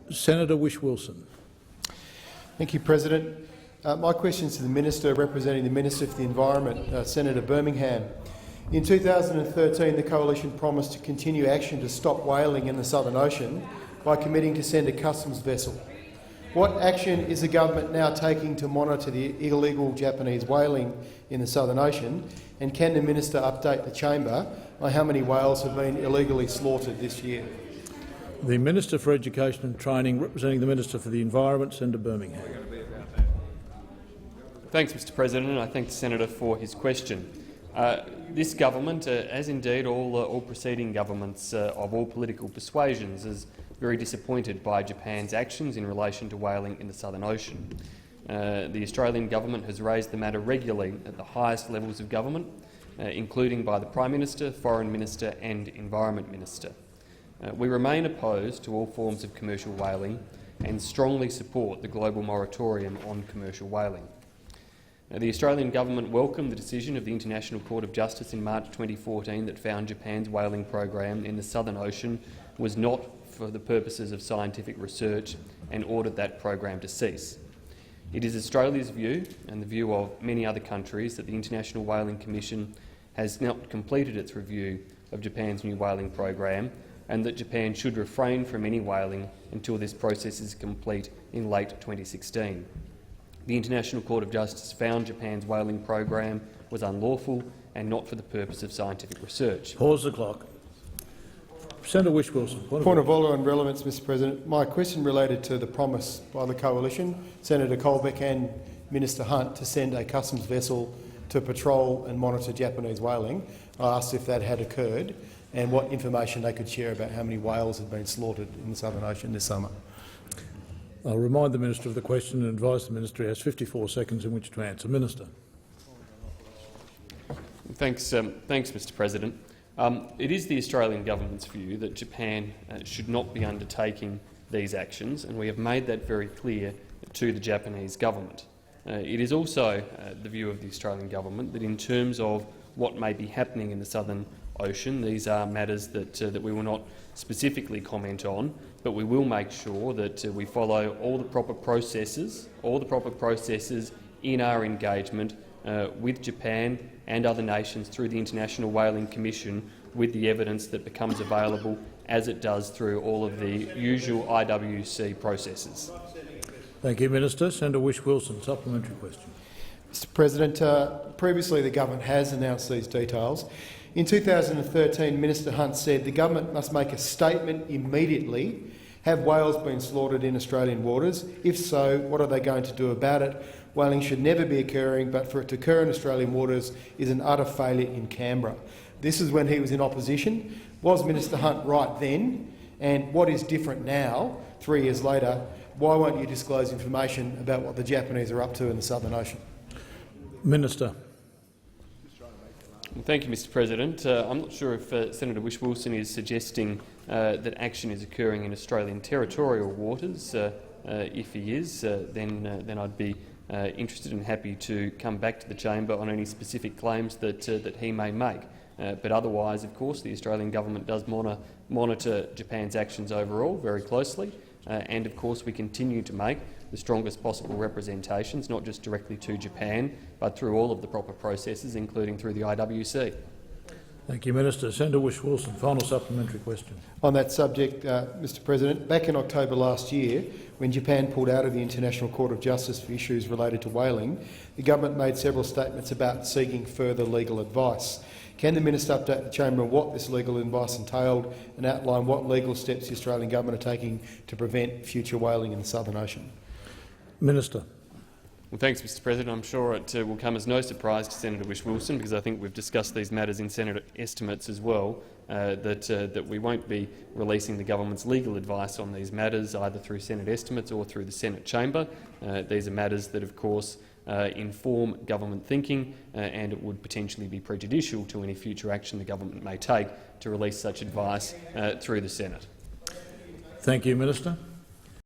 Senator Whish-Wilson. Thank you, President. My question is to the Minister representing the Minister for the Environment, Senator Birmingham. In 2013, the Coalition promised to continue action to stop whaling in the Southern Ocean by committing to send a customs vessel. What action is the government now taking to monitor the illegal Japanese whaling in the Southern Ocean, and can the Minister update the Chamber on how many whales have been illegally slaughtered this year? The Minister for Education and Training, representing the Minister for the Environment, Senator Birmingham. Thanks, Mr President. I thank the Senator for his question. This government, as indeed all preceding governments of all political persuasions, is very disappointed by Japan's actions in relation to whaling in the Southern Ocean. The Australian government has raised the matter regularly at the highest levels of government, including by the Prime Minister, Foreign Minister and Environment Minister. We remain opposed to all forms of commercial whaling and strongly support the global moratorium on commercial whaling. The Australian government welcomed the decision of the International Court of Justice in March 2014 that found Japan's whaling program in the Southern Ocean was not for the purposes of scientific research and ordered that program to cease. It is Australia's view, and the view of many other countries, that the International Whaling Commission has not completed its review of Japan's new whaling program, and that Japan should refrain from any whaling until this process is complete in late 2016. The International Court of Justice found Japan's whaling program was unlawful and not for the purpose of scientific research. Pause the clock. Senator Whish-Wilson. Point of order on relevance, Mr President. My question related to the promise by the Coalition, Senator Colbeck and Minister Hunt, to send a customs vessel to patrol and monitor Japanese whaling. I asked if that had occurred and what information they could share about how many whales had been slaughtered in the Southern Ocean this summer. I'll remind the Minister of the question and advise the Minister he has 54 seconds in which to answer. Minister. Thanks, Mr President. It is the Australian government's view that Japan should not be undertaking these actions, and we have made that very clear to the Japanese government. It is also the view of the Australian government that in terms of what may be happening in the Southern Ocean, these are matters that we will not specifically comment on, but we will make sure that we follow all the proper processes in our engagement with Japan and other nations through the International Whaling Commission, with the evidence that becomes available, as it does through all of the usual IWC processes. Thank you, Minister. Senator Whish-Wilson, supplementary question. Mr President, previously the government has announced these details. In 2013, Minister Hunt said the government must make a statement immediately. Have whales been slaughtered in Australian waters? If so, what are they going to do about it? Whaling should never be occurring, but for it to occur in Australian waters is an utter failure in Canberra. This is when he was in opposition. Was Minister Hunt right then? And what is different now, 3 years later? Why won't you disclose information about what the Japanese are up to in the Southern Ocean? Minister. Thank you, Mr President. I'm not sure if Senator Whish-Wilson is suggesting that action is occurring in Australian territorial waters. If he is, then I'd be interested and happy to come back to the chamber on any specific claims that he may make. But otherwise, of course, the Australian government does monitor Japan's actions overall very closely, and of course we continue to make the strongest possible representations, not just directly to Japan, but through all of the proper processes, including through the IWC. Thank you, Minister. Senator Whish-Wilson, final supplementary question. On that subject, Mr President, back in October last year, when Japan pulled out of the International Court of Justice for issues related to whaling, the government made several statements about seeking further legal advice. Can the Minister update the Chamber on what this legal advice entailed and outline what legal steps the Australian government are taking to prevent future whaling in the Southern Ocean? Minister. Well, thanks, Mr President. I'm sure it will come as no surprise to Senator Whish-Wilson, because I think we've discussed these matters in Senate estimates as well, that we won't be releasing the government's legal advice on these matters, either through Senate estimates or through the Senate chamber. These are matters that, of course, inform government thinking, and it would potentially be prejudicial to any future action the government may take to release such advice through the Senate. Thank you, Minister.